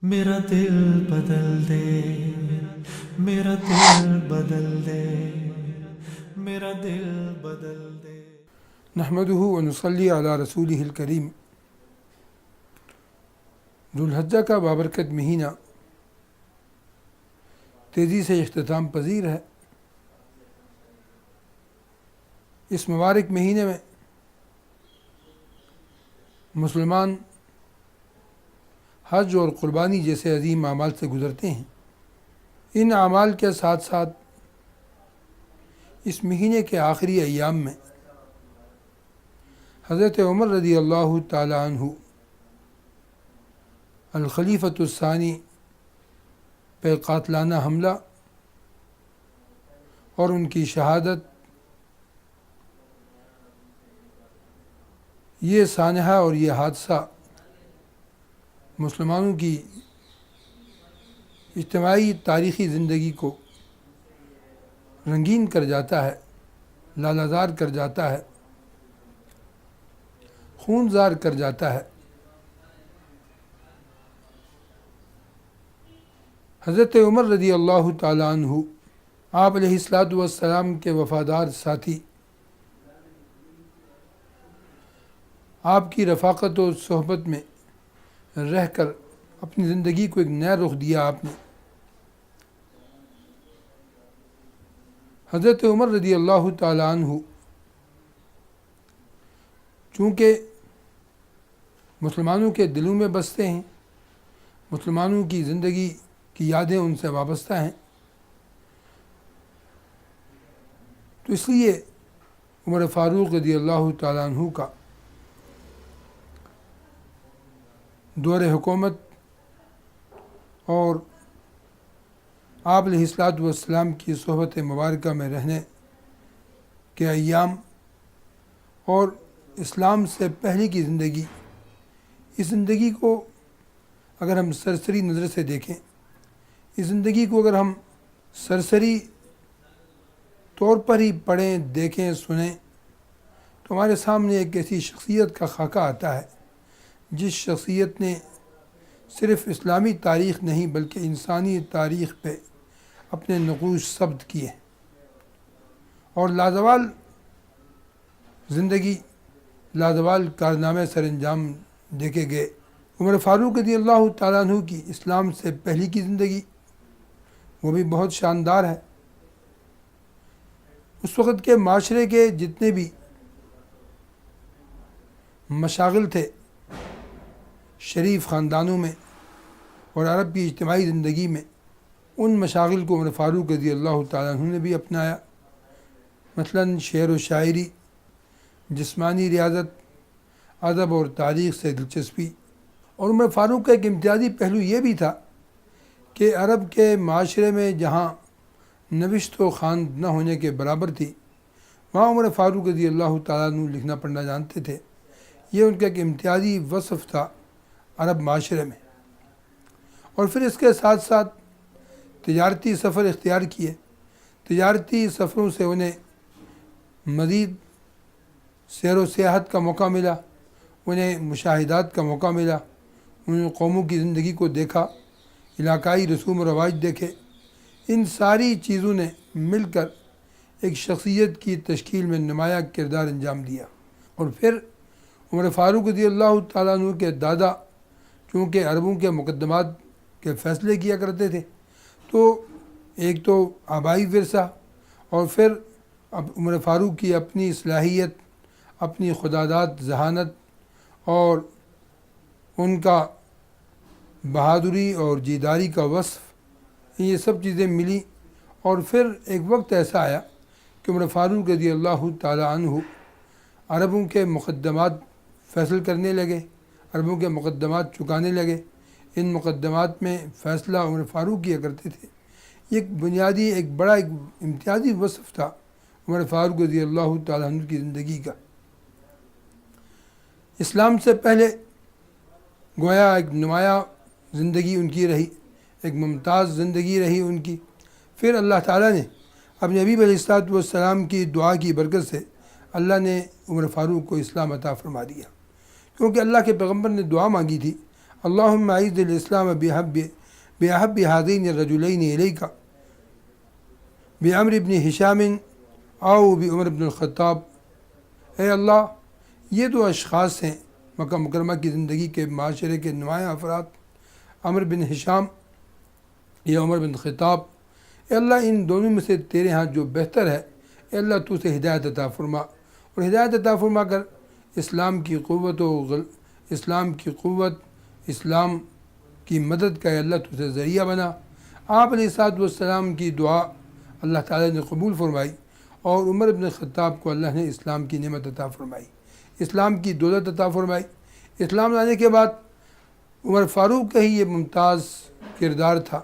میرا دل بدل دے، میرا دل بدل دے، میرا دل بدل دے۔ نحمده ونصلی علی رسولہ الکریم۔ ذوالحجہ کا بابرکت مہینہ تیزی سے اختتام پذیر ہے۔ اس مبارک مہینے میں مسلمان حج اور قربانی جیسے عظیم اعمال سے گزرتے ہیں۔ ان اعمال کے ساتھ ساتھ اس مہینے کے آخری ایام میں حضرت عمر رضی اللہ تعالی عنہ الخلیفۃ الثانی پہ قاتلانہ حملہ اور ان کی شہادت، یہ سانحہ اور یہ حادثہ مسلمانوں کی اجتماعی تاریخی زندگی کو رنگین کر جاتا ہے، لالہزار کر جاتا ہے، خونزار کر جاتا ہے۔ حضرت عمر رضی اللہ تعالی عنہ آپ علیہ الصلاۃ والسلام کے وفادار ساتھی، آپ کی رفاقت و صحبت میں رہ کر اپنی زندگی کو ایک نیا رخ دیا آپ نے۔ حضرت عمر رضی اللہ تعالی عنہ چونکہ مسلمانوں کے دلوں میں بستے ہیں، مسلمانوں کی زندگی کی یادیں ان سے وابستہ ہیں، تو اس لیے عمر فاروق رضی اللہ تعالی عنہ کا دور حکومت اور آپ علیہ الصلاۃ والسلام کی صحبت مبارکہ میں رہنے کے ایام اور اسلام سے پہلے کی زندگی، اس زندگی کو اگر ہم سرسری نظر سے دیکھیں، اس زندگی کو اگر ہم سرسری طور پر ہی پڑھیں، دیکھیں، سنیں، تو ہمارے سامنے ایک ایسی شخصیت کا خاکہ آتا ہے جس شخصیت نے صرف اسلامی تاریخ نہیں بلکہ انسانی تاریخ پہ اپنے نقوش ثبت کیے اور لازوال زندگی، لازوال کارنامے سر انجام دیکھے گئے۔ عمر فاروق رضی اللہ تعالیٰ عنہ کی اسلام سے پہلی کی زندگی وہ بھی بہت شاندار ہے۔ اس وقت کے معاشرے کے جتنے بھی مشاغل تھے شریف خاندانوں میں اور عرب کی اجتماعی زندگی میں، ان مشاغل کو عمر فاروق رضی اللہ تعالیٰ عنہ نے بھی اپنایا۔ مثلاً شعر و شاعری، جسمانی ریاضت، ادب اور تاریخ سے دلچسپی۔ اور عمر فاروق کا ایک امتیازی پہلو یہ بھی تھا کہ عرب کے معاشرے میں جہاں نوشت و خواند نہ ہونے کے برابر تھی، وہاں عمر فاروق رضی اللہ تعالیٰ عنہ لکھنا پڑھنا جانتے تھے۔ یہ ان کا ایک امتیازی وصف تھا عرب معاشرے میں۔ اور پھر اس کے ساتھ ساتھ تجارتی سفر اختیار کیے۔ تجارتی سفروں سے انہیں مزید سیر و سیاحت کا موقع ملا، انہیں مشاہدات کا موقع ملا، انہوں نے قوموں کی زندگی کو دیکھا، علاقائی رسوم و رواج دیکھے۔ ان ساری چیزوں نے مل کر ایک شخصیت کی تشکیل میں نمایاں کردار انجام دیا۔ اور پھر عمر فاروق رضی اللہ تعالیٰ عنہ کے دادا چونکہ عربوں کے مقدمات کے فیصلے کیا کرتے تھے، تو ایک تو آبائی ورثہ اور پھر اب عمر فاروق کی اپنی صلاحیت، اپنی خداداد، ذہانت اور ان کا بہادری اور جیداری کا وصف، یہ سب چیزیں ملی۔ اور پھر ایک وقت ایسا آیا کہ عمر فاروق رضی اللہ تعالیٰ عنہ عربوں کے مقدمات فیصل کرنے لگے، عربوں کے مقدمات چکانے لگے۔ ان مقدمات میں فیصلہ عمر فاروق کیا کرتے تھے۔ یہ ایک بنیادی، ایک بڑا، ایک امتیازی وصف تھا عمر فاروق رضی اللہ تعالیٰ عنہ کی زندگی کا۔ اسلام سے پہلے گویا ایک نمایاں زندگی ان کی رہی، ایک ممتاز زندگی رہی ان کی۔ پھر اللہ تعالیٰ نے اپنے نبی علیہ الصلاۃ والسلام کی دعا کی برکت سے اللہ نے عمر فاروق کو اسلام عطا فرما دیا، کیونکہ اللہ کے پیغمبر نے دعا مانگی تھی، اللہم اعز الاسلام بأحب هذین الرجلین الیک بعمر بن ہشام او بعمر بن الخطاب۔ اے اللہ، یہ دو اشخاص ہیں مکہ مکرمہ کی زندگی کے معاشرے کے نمایاں افراد، عمر بن ہشام یا عمر بن خطاب۔ اے اللہ، ان دونوں میں سے تیرے ہاں جو بہتر ہے، اے اللہ تو سے ہدایت عطا فرما، اور ہدایت عطا فرما کر اسلام کی قوت اسلام کی مدد کا اے اللہ تو سے ذریعہ بنا۔ آپ علیہ الصلوۃ والسلام کی دعا اللہ تعالیٰ نے قبول فرمائی، اور عمر بن خطاب کو اللہ نے اسلام کی نعمت عطا فرمائی، اسلام کی دولت عطا فرمائی۔ اسلام لانے کے بعد عمر فاروق کا ہی یہ ممتاز کردار تھا،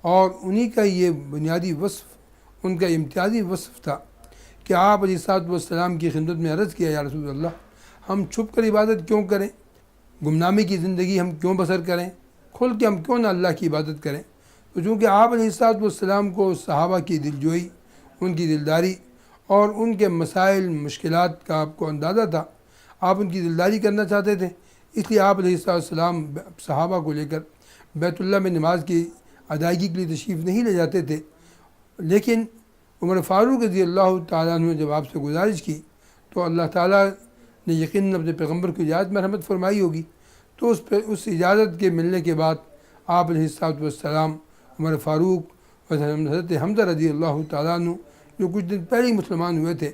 اور انہی کا یہ بنیادی وصف، ان کا امتیازی وصف تھا کہ آپ علیہ الصلوۃ والسلام کی خدمت میں عرض کیا، یا رسول اللہ، ہم چھپ کر عبادت کیوں کریں؟ گمنامی کی زندگی ہم کیوں بسر کریں؟ کھل کے ہم کیوں نہ اللہ کی عبادت کریں؟ تو چونکہ آپ علیہ الصلوۃ والسلام کو صحابہ کی دلجوئی، ان کی دلداری اور ان کے مسائل مشکلات کا آپ کو اندازہ تھا، آپ ان کی دلداری کرنا چاہتے تھے، اس لیے آپ علیہ الصلوۃ والسلام صحابہ کو لے کر بیت اللہ میں نماز کی ادائیگی کے لیے تشریف نہیں لے جاتے تھے۔ لیکن عمر فاروق رضی اللہ تعالیٰ عنہ نے جب آپ سے گزارش کی تو اللہ تعالیٰ نے یقیناً اپنے پیغمبر کی اجازت میں رحمت فرمائی ہوگی، تو اس اجازت کے ملنے کے بعد آپ علیہ الصلوۃ والسلام عمر فاروق اور حضرت حمزہ رضی اللہ تعالیٰ عنہ جو کچھ دن پہلے ہی مسلمان ہوئے تھے،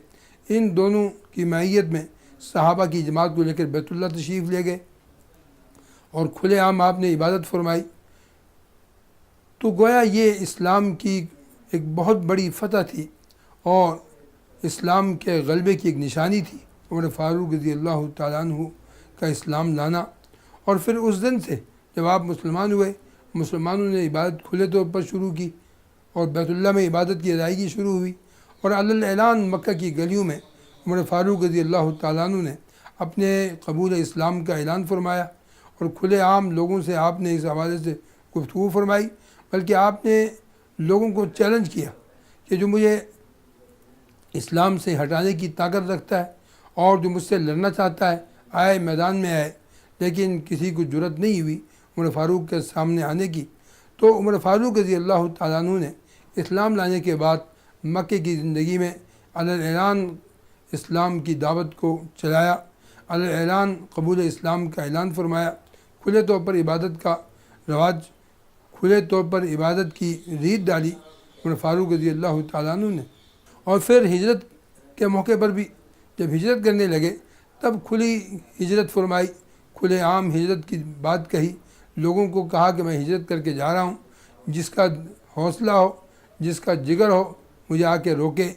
ان دونوں کی معیت میں صحابہ کی جماعت کو لے کر بیت اللہ تشریف لے گئے اور کھلے عام آپ نے عبادت فرمائی۔ تو گویا یہ اسلام کی ایک بہت بڑی فتح تھی اور اسلام کے غلبے کی ایک نشانی تھی، عمر فاروق رضی اللہ تعالیٰ عنہ کا اسلام لانا۔ اور پھر اس دن سے جب آپ مسلمان ہوئے، مسلمانوں نے عبادت کھلے طور پر شروع کی اور بیت اللہ میں عبادت کی ادائیگی شروع ہوئی، اور علی الاعلان مکہ کی گلیوں میں عمر فاروق رضی اللہ تعالیٰ عنہ نے اپنے قبول اسلام کا اعلان فرمایا، اور کھلے عام لوگوں سے آپ نے اس حوالے سے گفتگو فرمائی، بلکہ آپ نے لوگوں کو چیلنج کیا کہ جو مجھے اسلام سے ہٹانے کی طاقت رکھتا ہے اور جو مجھ سے لڑنا چاہتا ہے، آئے میدان میں آئے۔ لیکن کسی کو جرأت نہیں ہوئی عمر فاروق کے سامنے آنے کی۔ تو عمر فاروق رضی اللہ تعالیٰ عنہ نے اسلام لانے کے بعد مکے کی زندگی میں علی الاعلان اسلام کی دعوت کو چلایا، علی الاعلان قبول اسلام کا اعلان فرمایا، کھلے طور پر عبادت کا رواج، کھلے طور پر عبادت کی ریت ڈالی عمر فاروق رضی اللہ تعالیٰ عنہ نے۔ اور پھر ہجرت کے موقع پر بھی جب ہجرت کرنے لگے تب کھلی ہجرت فرمائی، کھلے عام ہجرت کی بات کہی، لوگوں کو کہا کہ میں ہجرت کر کے جا رہا ہوں، جس کا حوصلہ ہو، جس کا جگر ہو، مجھے آ کے روکے۔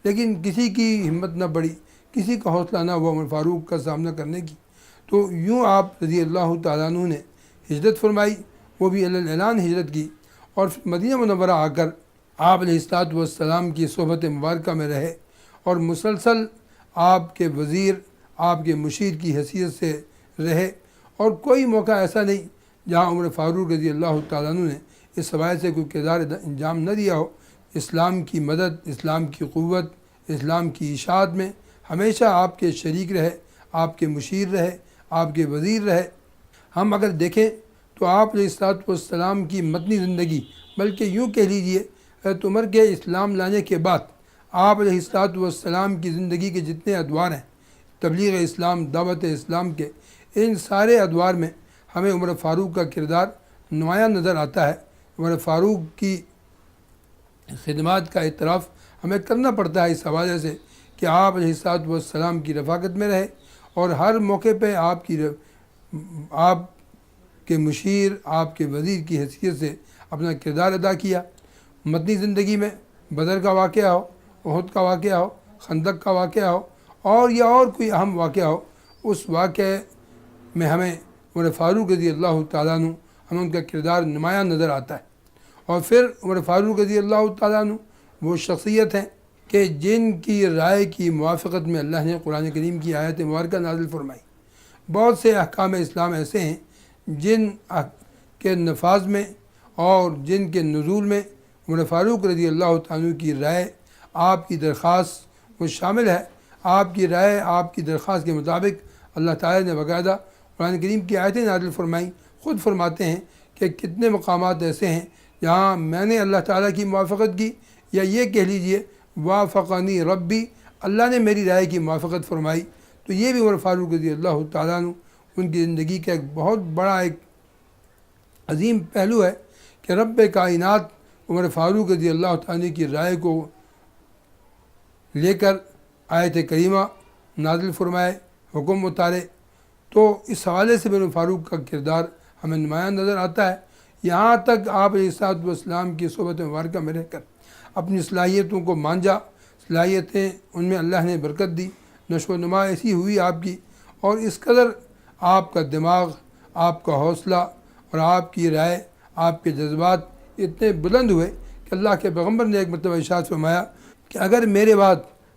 لیکن کسی کی ہمت نہ بڑھی، کسی کا حوصلہ نہ ہوا عمر فاروق کا سامنا کرنے کی۔ تو یوں آپ رضی اللہ تعالیٰ عنہ نے ہجرت فرمائی، وہ بھی علی الاعلان ہجرت کی، اور پھر مدینہ منورہ آ کر آپ علیہ الصلوۃ والسلام کی صحبت مبارکہ میں رہے، اور مسلسل آپ کے وزیر، آپ کے مشیر کی حیثیت سے رہے، اور کوئی موقع ایسا نہیں جہاں عمر فاروق رضی اللہ تعالیٰ عنہ نے اس حوالے سے کوئی کردار انجام نہ دیا ہو۔ اسلام کی مدد، اسلام کی قوت، اسلام کی اشاعت میں ہمیشہ آپ کے شریک رہے، آپ کے مشیر رہے، آپ کے وزیر رہے۔ ہم اگر دیکھیں تو آپ علیہ الصلوۃ والسلام کی مدنی زندگی، بلکہ یوں کہہ لیجئے حضرت عمر کے اسلام لانے کے بعد آپ علیہ الصلوۃ والسلام کی زندگی کے جتنے ادوار ہیں، تبلیغ اسلام، دعوت اسلام کے، ان سارے ادوار میں ہمیں عمر فاروق کا کردار نمایاں نظر آتا ہے۔ عمر فاروق کی خدمات کا اعتراف ہمیں کرنا پڑتا ہے اس حوالے سے کہ آپ علیہ الصلوۃ والسلام کی رفاقت میں رہے، اور ہر موقع پہ آپ کے مشیر، آپ کے وزیر کی حیثیت سے اپنا کردار ادا کیا۔ مدنی زندگی میں بدر کا واقعہ ہو، احد کا واقعہ ہو، خندق کا واقعہ ہو، اور یا اور کوئی اہم واقعہ ہو، اس واقعے میں ہمیں عمر فاروق رضی اللہ تعالیٰ عنہ، ہمیں ان کا کردار نمایاں نظر آتا ہے۔ اور پھر عمر فاروق رضی اللہ تعالیٰ عنہ وہ شخصیت ہیں کہ جن کی رائے کی موافقت میں اللہ نے قرآن کریم کی آیت مبارکہ نازل فرمائی۔ بہت سے احکام اسلام ایسے ہیں جن کے نفاذ میں اور جن کے نزول میں عمر فاروق رضی اللہ تعالیٰ عنہ کی رائے، آپ کی درخواست وہ شامل ہے۔ آپ کی رائے، آپ کی درخواست کے مطابق اللہ تعالیٰ نے باقاعدہ قرآن کریم کی آیتیں نازل فرمائیں، خود فرماتے ہیں کہ کتنے مقامات ایسے ہیں جہاں میں نے اللہ تعالیٰ کی موافقت کی، یا یہ کہہ لیجئے وافقنی ربی، اللہ نے میری رائے کی موافقت فرمائی۔ تو یہ بھی عمر فاروق رضی اللہ تعالیٰ عنہ ان کی زندگی کا ایک بہت بڑا ایک عظیم پہلو ہے کہ رب کائنات عمر فاروق رضی اللہ تعالیٰ کی رائے کو لے کر آیت کریمہ نازل فرمائے، حکم اتارے۔ تو اس حوالے سے عمر فاروق کا کردار ہمیں نمایاں نظر آتا ہے، یہاں تک آپ علیہ الصلوۃ والسلام کی صحبت مبارکہ میں رہ کر اپنی صلاحیتوں کو مانجا، صلاحیتیں ان میں اللہ نے برکت دی، نشو و نما ایسی ہوئی آپ کی، اور اس قدر آپ کا دماغ، آپ کا حوصلہ اور آپ کی رائے، آپ کے جذبات اتنے بلند ہوئے کہ اللہ کے پیغمبر نے ایک مرتبہ ارشاد فرمایا کہ اگر میرے بعد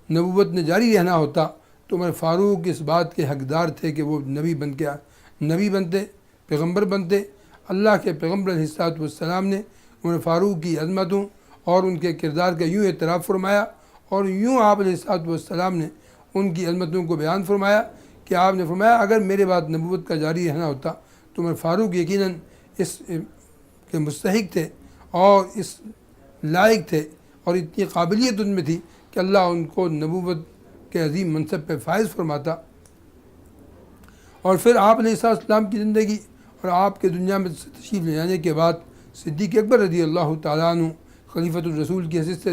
نبوت نے جاری رہنا ہوتا تو عمر فاروق اس بات کے حقدار تھے کہ وہ نبی بنتے، پیغمبر بنتے۔ اللہ کے پیغمبر علیہ الصلوۃ والسلام نے عمر فاروق کی عظمتوں اور ان کے کردار کا یوں اعتراف فرمایا، اور یوں آپ علیہ الصلوۃ والسلام نے ان کی عظمتوں کو بیان فرمایا کہ آپ نے فرمایا اگر میرے بعد نبوت کا جاری رہنا ہوتا تو عمر فاروق یقیناً اس کے مستحق تھے اور اس لائق تھے، اور اتنی قابلیت ان میں تھی کہ اللہ ان کو نبوت کے عظیم منصب پہ فائز فرماتا۔ اور پھر آپ علیہ السلام کی زندگی اور آپ کے دنیا میں تشریف لے جانے کے بعد صدیق اکبر رضی اللہ تعالیٰ عنہ خلیفۃ الرسول کی حیثیت سے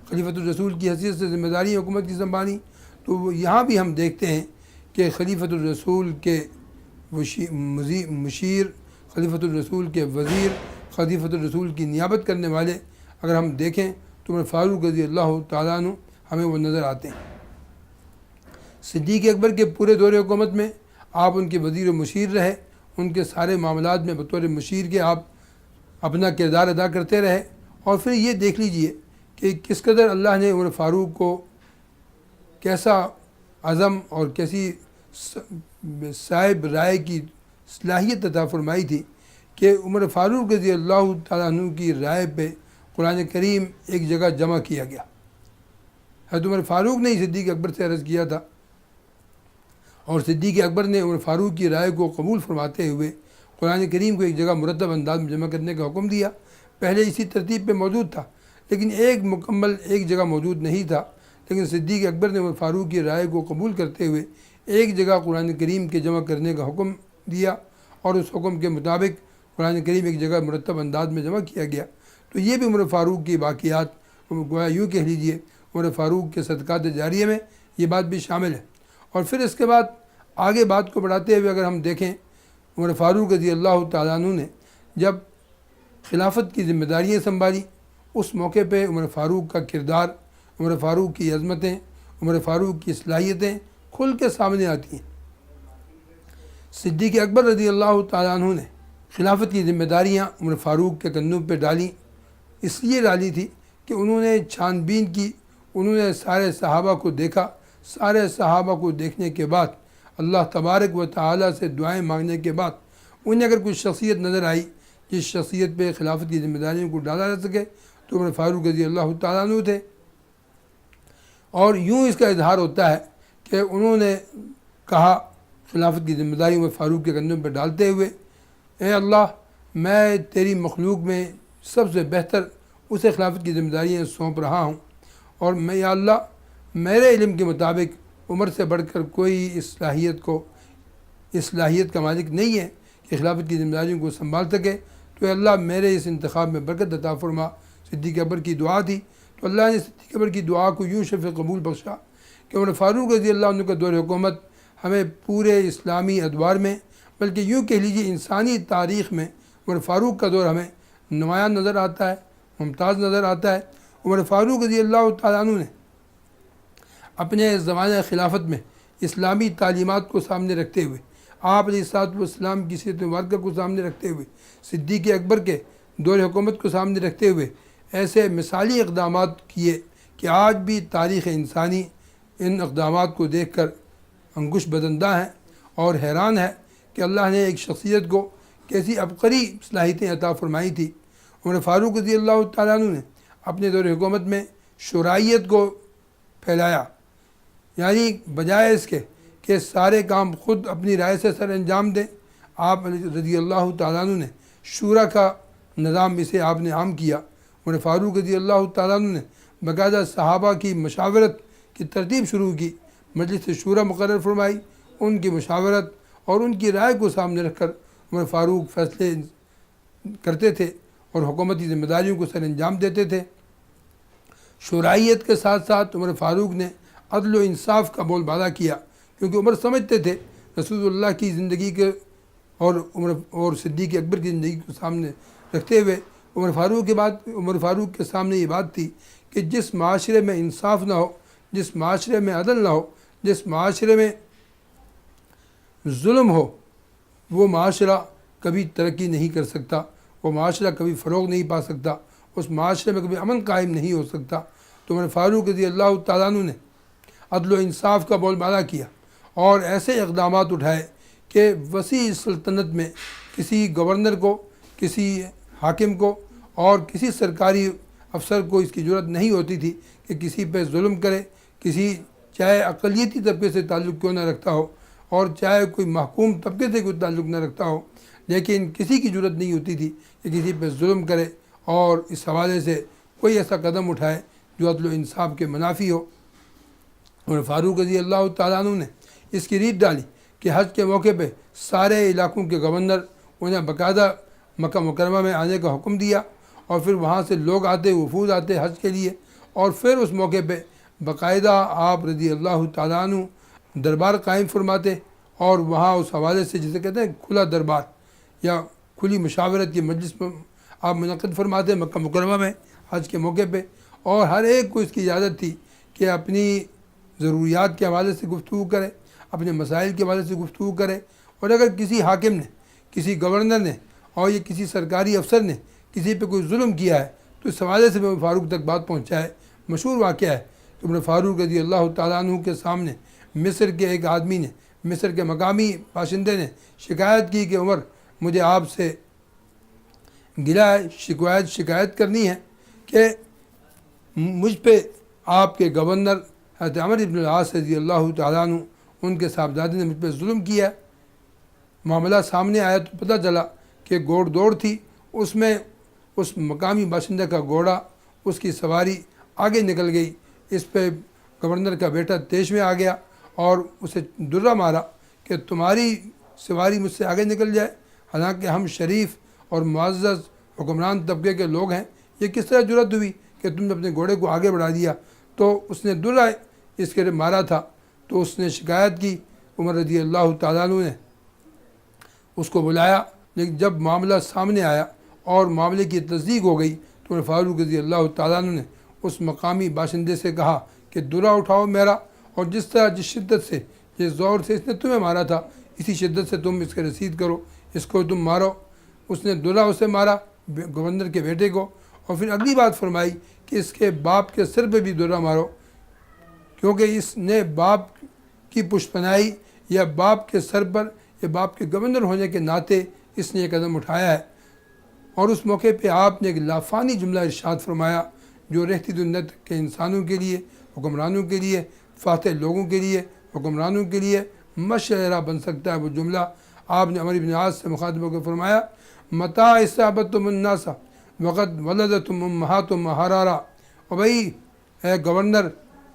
خلیفۃ الرسول کی حیثیت سے ذمہ داری حکومت کی سنبھالی۔ تو یہاں بھی ہم دیکھتے ہیں کہ خلیفۃ الرسول کے مشیر، خلیفۃ الرسول کے وزیر، خلیفۃ الرسول کی نیابت کرنے والے اگر ہم دیکھیں تو عمر فاروق رضی اللہ تعالیٰ عنہ ہمیں وہ نظر آتے ہیں۔ صدیق اکبر کے پورے دور حکومت میں آپ ان کے وزیر و مشیر رہے، ان کے سارے معاملات میں بطور مشیر کے آپ اپنا کردار ادا کرتے رہے، اور پھر یہ دیکھ لیجئے کہ کس قدر اللہ نے عمر فاروق کو کیسا عزم اور کیسی صاحب رائے کی صلاحیت عطا فرمائی تھی کہ عمر فاروق رضی اللہ تعالیٰ عنہ کی رائے پہ قرآن کریم ایک جگہ جمع کیا گیا۔ حضرت عمر فاروق نے ہی صدیق اکبر سے عرض کیا تھا، اور صدیق اکبر نے عمر فاروق کی رائے کو قبول فرماتے ہوئے قرآن کریم کو ایک جگہ مرتب انداز میں جمع کرنے کا حکم دیا۔ پہلے اسی ترتیب پہ موجود تھا لیکن ایک جگہ موجود نہیں تھا، لیکن صدیق اکبر نے عمر فاروق کی رائے کو قبول کرتے ہوئے ایک جگہ قرآن کریم کے جمع کرنے کا حکم دیا، اور اس حکم کے مطابق قرآن کریم ایک جگہ مرتب انداز میں جمع کیا گیا۔ تو یہ بھی عمر فاروق کی باقیات، گویا یوں کہہ لیجئے عمر فاروق کے صدقات جاریہ میں یہ بات بھی شامل ہے۔ اور پھر اس کے بعد آگے بات کو بڑھاتے ہوئے اگر ہم دیکھیں عمر فاروق رضی اللہ تعالیٰ عنہ نے جب خلافت کی ذمہ داریاں سنبھالی، اس موقع پہ عمر فاروق کا کردار، عمر فاروق کی عظمتیں، عمر فاروق کی صلاحیتیں کھل کے سامنے آتی ہیں۔ صدیق اکبر رضی اللہ تعالیٰ عنہ نے خلافت کی ذمہ داریاں عمر فاروق کے کندھوں پہ ڈالیں، اس لیے ڈالی تھی کہ انہوں نے چھان بین کی، انہوں نے سارے صحابہ کو دیکھا، سارے صحابہ کو دیکھنے کے بعد اللہ تبارک و تعالیٰ سے دعائیں مانگنے کے بعد انہیں اگر کوئی شخصیت نظر آئی جس شخصیت پہ خلافت کی ذمہ داریوں کو ڈالا جا سکے تو عمر فاروق رضی اللہ تعالیٰ عنہ تھے۔ اور یوں اس کا اظہار ہوتا ہے کہ انہوں نے کہا خلافت کی ذمہ داری عمر فاروق کے کندھوں پہ ڈالتے ہوئے، اے اللہ میں تیری مخلوق میں سب سے بہتر اسے خلافت کی ذمہ داریاں سونپ رہا ہوں، اور میں یا اللہ میرے علم کے مطابق عمر سے بڑھ کر کوئی اس صلاحیت کا مالک نہیں ہے کہ خلافت کی ذمہ داریوں کو سنبھال سکے، تو اے اللہ میرے اس انتخاب میں برکت عطا فرما۔ صدیق اکبر کی دعا تھی، تو اللہ نے صدیق اکبر کی دعا کو یوں شفع قبول بخشا کہ عمر فاروق رضی اللہ عنہ کا دور حکومت ہمیں پورے اسلامی ادوار میں، بلکہ یوں کہہ لیجیے انسانی تاریخ میں عمر فاروق کا دور ہمیں نمایاں نظر آتا ہے، ممتاز نظر آتا ہے۔ عمر فاروق رضی اللہ تعالیٰ عنہ نے اپنے زمانہ خلافت میں اسلامی تعلیمات کو سامنے رکھتے ہوئے، آپ علیہ الصلوۃ والسلام کی سیرت مبارکہ کو سامنے رکھتے ہوئے، صدیق اکبر کے دور حکومت کو سامنے رکھتے ہوئے ایسے مثالی اقدامات کیے کہ آج بھی تاریخ انسانی ان اقدامات کو دیکھ کر انگوش بدندہ ہیں اور حیران ہے کہ اللہ نے ایک شخصیت کو کیسی عبقری صلاحیتیں عطا فرمائی تھی۔ عمر فاروق رضی اللہ تعالیٰ عنہ نے اپنے دور حکومت میں شورائیت کو پھیلایا، یعنی بجائے اس کے کہ سارے کام خود اپنی رائے سے سر انجام دیں، آپ رضی اللہ تعالیٰ عنہ نے شورا کا نظام اسے آپ نے عام کیا۔ عمر فاروق رضی اللہ تعالیٰ عنہ نے باقاعدہ صحابہ کی مشاورت کی ترتیب شروع کی، مجلس شورا مقرر فرمائی، ان کی مشاورت اور ان کی رائے کو سامنے رکھ کر عمر فاروق فیصلے کرتے تھے اور حکومتی ذمہ داریوں کو سر انجام دیتے تھے۔ شورائیت کے ساتھ ساتھ عمر فاروق نے عدل و انصاف کا بول بالا کیا، کیونکہ عمر سمجھتے تھے رسول اللہ کی زندگی کے اور صدیق اکبر کی زندگی کو سامنے رکھتے ہوئے عمر فاروق کے سامنے یہ بات تھی کہ جس معاشرے میں انصاف نہ ہو، جس معاشرے میں عدل نہ ہو، جس معاشرے میں ظلم ہو، وہ معاشرہ کبھی ترقی نہیں کر سکتا، وہ معاشرہ کبھی فروغ نہیں پا سکتا، اس معاشرے میں کبھی امن قائم نہیں ہو سکتا۔ تو عمر فاروق رضی اللہ تعالیٰ عنہ نے عدل و انصاف کا بول بالا کیا اور ایسے اقدامات اٹھائے کہ وسیع سلطنت میں کسی گورنر کو، کسی حاکم کو اور کسی سرکاری افسر کو اس کی جرات نہیں ہوتی تھی کہ کسی پہ ظلم کرے، کسی چاہے اقلیتی طبقے سے تعلق کیوں نہ رکھتا ہو اور چاہے کوئی محکوم طبقے سے کوئی تعلق نہ رکھتا ہو، لیکن کسی کی جرات نہیں ہوتی تھی کہ کسی پہ ظلم کرے اور اس حوالے سے کوئی ایسا قدم اٹھائے جو عدل و انصاف کے منافی ہو۔ اور فاروق رضی اللہ تعالیٰ عنہ نے اس کی ریت ڈالی کہ حج کے موقع پہ سارے علاقوں کے گورنر انہیں باقاعدہ مکہ مکرمہ میں آنے کا حکم دیا، اور پھر وہاں سے لوگ آتے، وفود آتے حج کے لیے، اور پھر اس موقع پہ باقاعدہ آپ رضی اللہ تعالیٰ عنہ دربار قائم فرماتے، اور وہاں اس حوالے سے جسے کہتے ہیں کھلا دربار یا کھلی مشاورت کی مجلس آپ منعقد فرماتے مکہ مکرمہ میں حج کے موقع پہ، اور ہر ایک کو اس کی اجازت تھی کہ اپنی ضروریات کے حوالے سے گفتگو کرے، اپنے مسائل کے حوالے سے گفتگو کرے، اور اگر کسی حاکم نے، کسی گورنر نے اور یہ کسی سرکاری افسر نے کسی پہ کوئی ظلم کیا ہے تو اس حوالے سے عمر فاروق تک بات پہنچائے۔ مشہور واقعہ ہے کہ عمر فاروق رضی اللہ تعالیٰ عنہ کے سامنے مصر کے ایک آدمی نے، مصر کے مقامی باشندے نے شکایت کی کہ عمر مجھے آپ سے گلہ ہے، شکایت کرنی ہے کہ مجھ پہ آپ کے گورنر حضرت عمر بن العاص رضی اللہ تعالیٰ عنہ ان کے صاحبزادے نے مجھ پہ ظلم کیا ہے۔ معاملہ سامنے آیا تو پتہ چلا کہ گھوڑ دوڑ تھی، اس میں اس مقامی باشندہ کا گھوڑا، اس کی سواری آگے نکل گئی، اس پہ گورنر کا بیٹا تیش میں آ گیا اور اسے درہ مارا کہ تمہاری سواری مجھ سے آگے نکل جائے، حالانکہ ہم شریف اور معزز حکمران طبقے کے لوگ ہیں، یہ کس طرح جرأت ہوئی کہ تم نے اپنے گھوڑے کو آگے بڑھا دیا۔ تو اس نے درہ اس کے مارا تھا، تو اس نے شکایت کی، عمر رضی اللہ تعالیٰ عنہ نے اس کو بلایا، لیکن جب معاملہ سامنے آیا اور معاملے کی تصدیق ہو گئی تو عمر فاروق رضی اللہ تعالیٰ عنہ نے اس مقامی باشندے سے کہا کہ درہ اٹھاؤ میرا، اور جس طرح جس شدت سے، جس زور سے اس نے تمہیں مارا تھا، اسی شدت سے تم اس کے رسید کرو، اس کو تم مارو۔ اس نے درہ اسے مارا، گورنر کے بیٹے کو، اور پھر اگلی بات فرمائی کہ اس کے باپ کے سر پہ بھی درہ مارو، کیونکہ اس نے باپ کی پشپنائی یا باپ کے سر پر یا باپ کے گورنر ہونے کے ناطے اس نے یہ قدم اٹھایا ہے۔ اور اس موقع پہ آپ نے ایک لافانی جملہ ارشاد فرمایا جو رہتی دنیا تک کے انسانوں کے لیے، حکمرانوں کے لیے، فاتح لوگوں کے لیے، حکمرانوں کے لیے مشعرہ بن سکتا ہے۔ وہ جملہ آپ نے عمر بن عاص سے مخاطب ہو کے فرمایا، متى استعبدتم الناس وقد ولدتم امہاتهم احرارا۔ اور بھائی اے گورنر،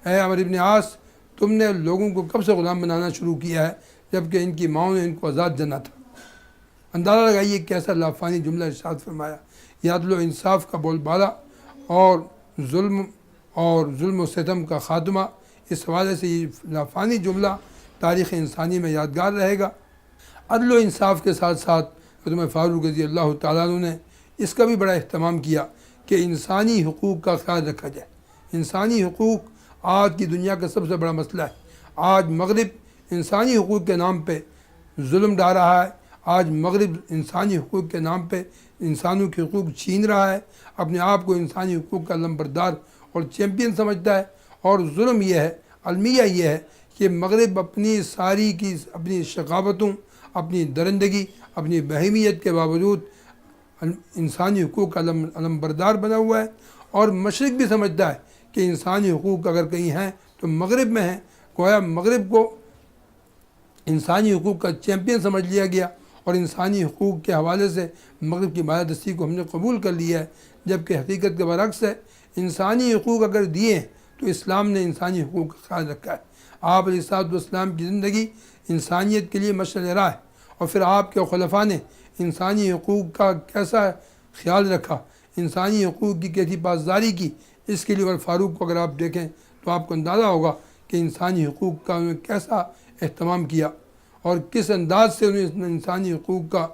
اے عمر بن عاص، تم نے لوگوں کو کب سے غلام بنانا شروع کیا ہے جبکہ ان کی ماؤں نے ان کو آزاد جنا تھا۔ اندازہ لگائیے کیسا لافانی جملہ ارشاد فرمایا۔ یہ عدل و انصاف کا بول بالا اور ظلم و ستم کا خاتمہ، اس حوالے سے یہ لافانی جملہ تاریخ انسانی میں یادگار رہے گا۔ عدل و انصاف کے ساتھ ساتھ عمر فاروق رضی اللہ تعالیٰ عنہ نے اس کا بھی بڑا اہتمام کیا کہ انسانی حقوق کا خیال رکھا جائے۔ انسانی حقوق آج کی دنیا کا سب سے بڑا مسئلہ ہے۔ آج مغرب انسانی حقوق کے نام پہ ظلم ڈھا رہا ہے، آج مغرب انسانی حقوق کے نام پہ انسانوں کے حقوق چھین رہا ہے، اپنے آپ کو انسانی حقوق کا علمبردار اور چیمپئن سمجھتا ہے۔ اور ظلم یہ ہے، المیہ یہ ہے کہ مغرب اپنی ساری کی اپنی ثقافتوں، اپنی درندگی، اپنی بہیمیت کے باوجود انسانی حقوق کا علمبردار بنا ہوا ہے، اور مشرق بھی سمجھتا ہے کہ انسانی حقوق اگر کہیں ہیں تو مغرب میں ہیں۔ گویا مغرب کو انسانی حقوق کا چیمپئن سمجھ لیا گیا، اور انسانی حقوق کے حوالے سے مغرب کی بالادستی کو ہم نے قبول کر لیا ہے، جبکہ حقیقت کے برعکس ہے۔ انسانی حقوق اگر دیے ہیں تو اسلام نے انسانی حقوق کا خیال رکھا ہے۔ آپ علیہ الصلوۃ والسلام کی زندگی انسانیت کے لیے مشعل راہ ہے، اور پھر آپ کے خلفاء نے انسانی حقوق کا کیسا خیال رکھا، انسانی حقوق کی کیسی پاسداری کی، اس کے لیے عمر فاروق کو اگر آپ دیکھیں تو آپ کو اندازہ ہوگا کہ انسانی حقوق کا انہوں نے کیسا اہتمام کیا اور کس انداز سے انہوں نے انسانی حقوق کا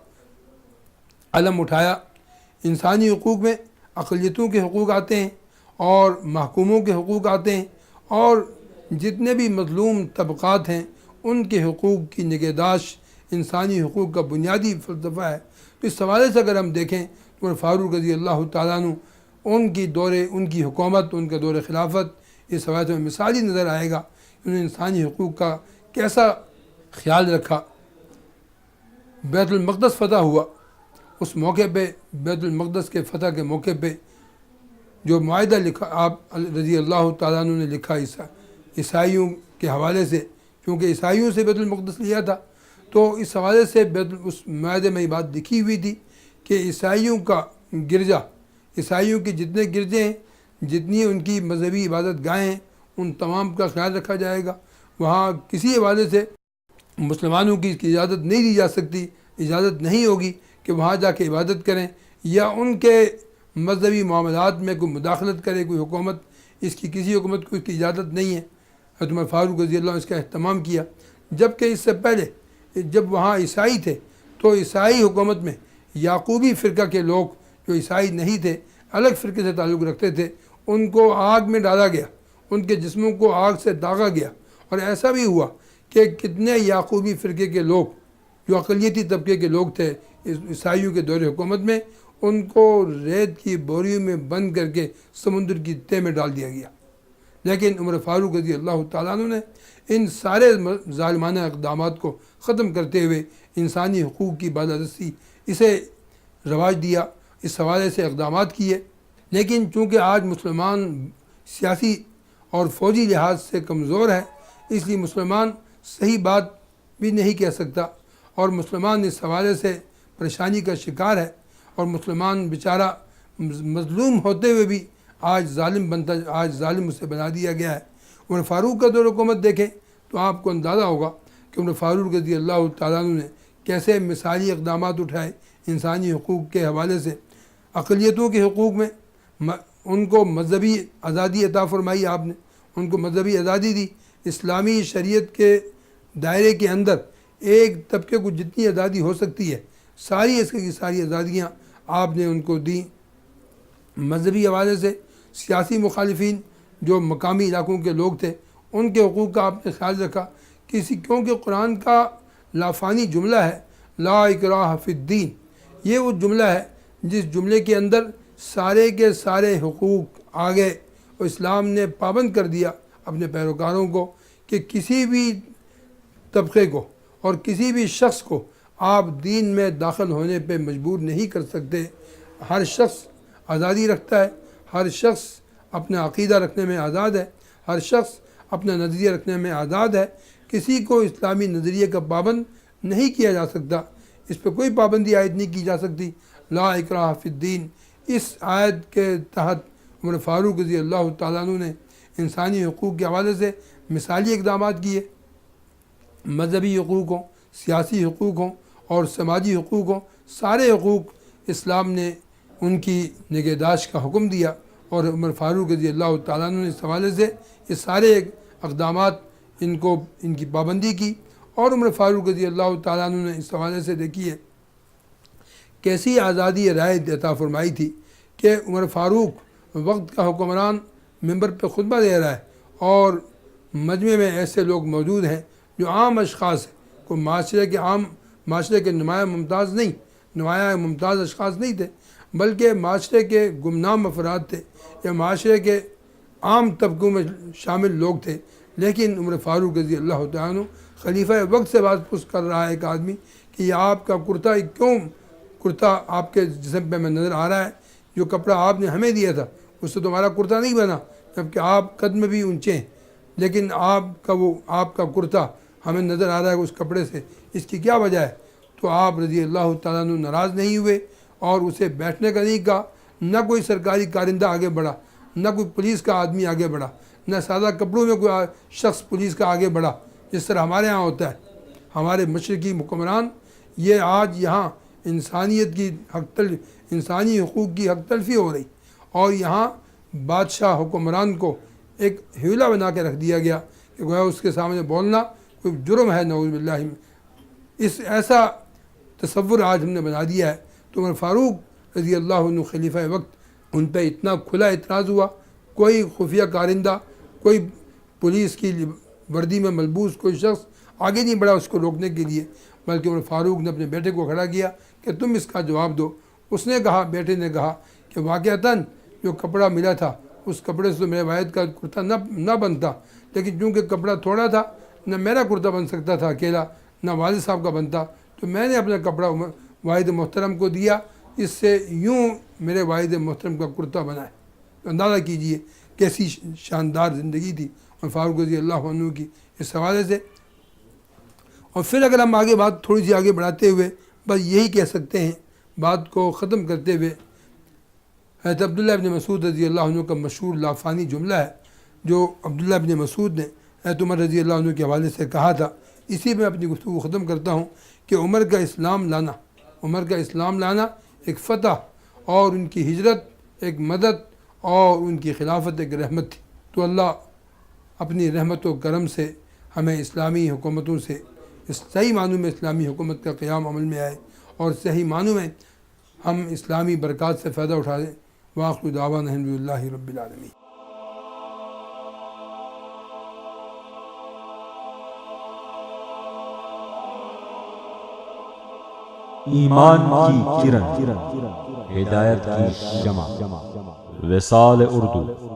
علم اٹھایا۔ انسانی حقوق میں اقلیتوں کے حقوق آتے ہیں اور محکوموں کے حقوق آتے ہیں، اور جتنے بھی مظلوم طبقات ہیں ان کے حقوق کی نگہداشت انسانی حقوق کا بنیادی فلسفہ ہے۔ تو اس حوالے سے اگر ہم دیکھیں تو عمر فاروق رضی اللہ تعالیٰ عنہ ان کی حکومت، ان کا دور خلافت اس حوالے میں مثالی نظر آئے گا، انہوں نے انسانی حقوق کا کیسا خیال رکھا۔ بیت المقدس فتح ہوا، اس موقع پہ بیت المقدس کے فتح کے موقع پہ جو معاہدہ لکھا آپ رضی اللہ تعالیٰ عنہ نے لکھا عیسائیوں کے حوالے سے، کیونکہ عیسائیوں سے بیت المقدس لیا تھا، تو اس حوالے سے اس معاہدے میں یہ بات لکھی ہوئی تھی کہ عیسائیوں کا گرجا، عیسائیوں کے جتنے گرجے ہیں، جتنی ان کی مذہبی عبادت گاہیں ہیں، ان تمام کا خیال رکھا جائے گا۔ وہاں کسی حوالے سے مسلمانوں کی اس کی اجازت نہیں دی جا سکتی، اجازت نہیں ہوگی کہ وہاں جا کے عبادت کریں یا ان کے مذہبی معاملات میں کوئی مداخلت کرے کوئی حکومت، اس کی کسی حکومت کو اس کی اجازت نہیں ہے۔ حضرت عمر فاروق رضی اللہ عنہ اس کا اہتمام کیا، جبکہ اس سے پہلے جب وہاں عیسائی تھے تو عیسائی حکومت میں یعقوبی فرقہ کے لوگ جو عیسائی نہیں تھے، الگ فرقے سے تعلق رکھتے تھے، ان کو آگ میں ڈالا گیا، ان کے جسموں کو آگ سے داغا گیا، اور ایسا بھی ہوا کہ کتنے یعقوبی فرقے کے لوگ جو اقلیتی طبقے کے لوگ تھے عیسائیوں کے دور حکومت میں، ان کو ریت کی بوریوں میں بند کر کے سمندر کی تہ میں ڈال دیا گیا۔ لیکن عمر فاروق رضی اللہ تعالیٰ عنہ نے ان سارے ظالمانہ اقدامات کو ختم کرتے ہوئے انسانی حقوق کی بالادستی اسے رواج دیا، اس حوالے سے اقدامات کیے۔ لیکن چونکہ آج مسلمان سیاسی اور فوجی لحاظ سے کمزور ہے، اس لیے مسلمان صحیح بات بھی نہیں کہہ سکتا، اور مسلمان اس حوالے سے پریشانی کا شکار ہے، اور مسلمان بیچارہ مظلوم ہوتے ہوئے بھی آج ظالم اسے بنا دیا گیا ہے۔ عمر فاروق کا دور حکومت دیکھیں تو آپ کو اندازہ ہوگا کہ عمر فاروق رضی اللہ تعالیٰ عنہ نے کیسے مثالی اقدامات اٹھائے انسانی حقوق کے حوالے سے۔ اقلیتوں کے حقوق میں ان کو مذہبی آزادی عطا فرمائی، آپ نے ان کو مذہبی آزادی دی۔ اسلامی شریعت کے دائرے کے اندر ایک طبقے کو جتنی آزادی ہو سکتی ہے، ساری اس کی ساری آزادیاں آپ نے ان کو دیں۔ مذہبی حوالے سے سیاسی مخالفین جو مقامی علاقوں کے لوگ تھے، ان کے حقوق کا آپ نے خیال رکھا، کیونکہ قرآن کا لافانی جملہ ہے لا اکراہ فی الدین، یہ وہ جملہ ہے جس جملے کے اندر سارے کے سارے حقوق آ گئے، اور اسلام نے پابند کر دیا اپنے پیروکاروں کو کہ کسی بھی طبقے کو اور کسی بھی شخص کو آپ دین میں داخل ہونے پہ مجبور نہیں کر سکتے۔ ہر شخص آزادی رکھتا ہے، ہر شخص اپنا عقیدہ رکھنے میں آزاد ہے، ہر شخص اپنا نظریہ رکھنے میں آزاد ہے، کسی کو اسلامی نظریے کا پابند نہیں کیا جا سکتا، اس پہ کوئی پابندی عائد نہیں کی جا سکتی۔ لا اکراہ فی الدین، اس آیت کے تحت عمر فاروق رضی اللہ تعالیٰ عنہ نے انسانی حقوق کے حوالے سے مثالی اقدامات کیے۔ مذہبی حقوق ہوں، سیاسی حقوق ہوں اور سماجی حقوق ہوں، سارے حقوق اسلام نے ان کی نگہداشت کا حکم دیا، اور عمر فاروق رضی اللہ تعالیٰ عنہ نے اس حوالے سے یہ سارے اقدامات ان کی پابندی کی۔ اور عمر فاروق رضی اللہ تعالیٰ عنہ نے اس حوالے سے دیکھیے کیسی آزادی رائے عطا فرمائی تھی کہ عمر فاروق وقت کا حکمران ممبر پہ خطبہ دے رہا ہے، اور مجمع میں ایسے لوگ موجود ہیں جو عام اشخاص ہیں، کوئی معاشرے کے نمایاں ممتاز اشخاص نہیں تھے، بلکہ معاشرے کے گمنام افراد تھے یا معاشرے کے عام طبقوں میں شامل لوگ تھے۔ لیکن عمر فاروق رضی اللہ تعالیٰ عنہ خلیفہ وقت سے بات پوچھ کر رہا ہے ایک آدمی کہ یہ آپ کا کرتا آپ کے جسم پہ میں نظر آ رہا ہے، جو کپڑا آپ نے ہمیں دیا تھا اس سے تمہارا کرتا نہیں بنا، جبکہ آپ قد میں بھی اونچے ہیں، لیکن آپ کا کرتا ہمیں نظر آ رہا ہے اس کپڑے سے، اس کی کیا وجہ ہے؟ تو آپ رضی اللہ تعالیٰ عنہ ناراض نہیں ہوئے اور اسے بیٹھنے کا نہیں کہا. نہ کوئی سرکاری کارندہ آگے بڑھا، نہ کوئی پولیس کا آدمی آگے بڑھا، نہ سادہ کپڑوں میں کوئی شخص پولیس کا آگے بڑھا جس طرح ہمارے ہاں ہوتا ہے. ہمارے مشرقی حکمران یہ آج یہاں انسانیت کی انسانی حقوق کی حق تلفی ہو رہی، اور یہاں بادشاہ حکمران کو ایک حیلہ بنا کے رکھ دیا گیا کہ گویا اس کے سامنے بولنا کوئی جرم ہے. نعوذ باللہ اس ایسا تصور آج ہم نے بنا دیا ہے. تو عمر فاروق رضی اللہ عنہ خلیفہ وقت، ان پہ اتنا کھلا اعتراض ہوا. کوئی خفیہ کارندہ، کوئی پولیس کی وردی میں ملبوس کوئی شخص آگے نہیں بڑھا اس کو روکنے کے لیے، بلکہ عمر فاروق نے اپنے بیٹے کو کھڑا کیا کہ تم اس کا جواب دو. اس نے کہا، بیٹے نے کہا کہ واقعتاً جو کپڑا ملا تھا اس کپڑے سے تو میرے والد کا کرتا نہ بنتا، لیکن چونکہ کپڑا تھوڑا تھا، نہ میرا کرتا بن سکتا تھا اکیلا، نہ والد صاحب کا بنتا، تو میں نے اپنا کپڑا والد محترم کو دیا، اس سے یوں میرے والد محترم کا کرتا بنا ہے. تو اندازہ کیجئے کیسی شاندار زندگی تھی اور فاروق رضی اللہ عنہ کی اس حوالے سے. اور پھر اگر ہم آگے بات تھوڑی سی آگے بڑھاتے ہوئے بس یہی کہہ سکتے ہیں، بات کو ختم کرتے ہوئے، حضرت عبداللہ ابن مسعود رضی اللہ عنہ کا مشہور لافانی جملہ ہے جو عبداللہ ابن مسعود نے حضرت عمر رضی اللہ عنہ کے حوالے سے کہا تھا. اسی میں اپنی گفتگو ختم کرتا ہوں کہ عمر کا اسلام لانا ایک فتح اور ان کی ہجرت ایک مدد اور ان کی خلافت ایک رحمت تھی. تو اللہ اپنی رحمت و کرم سے ہمیں اسلامی حکومتوں سے صحیح معنوں میں اسلامی حکومت کا قیام عمل میں آئے اور صحیح معنوں میں ہم اسلامی برکات سے فائدہ اٹھا دیں. وآخر دعوانا الحمدللہ رب العالمین. ایمان کی کرن، ہدایت کی شمع، وصال اردو.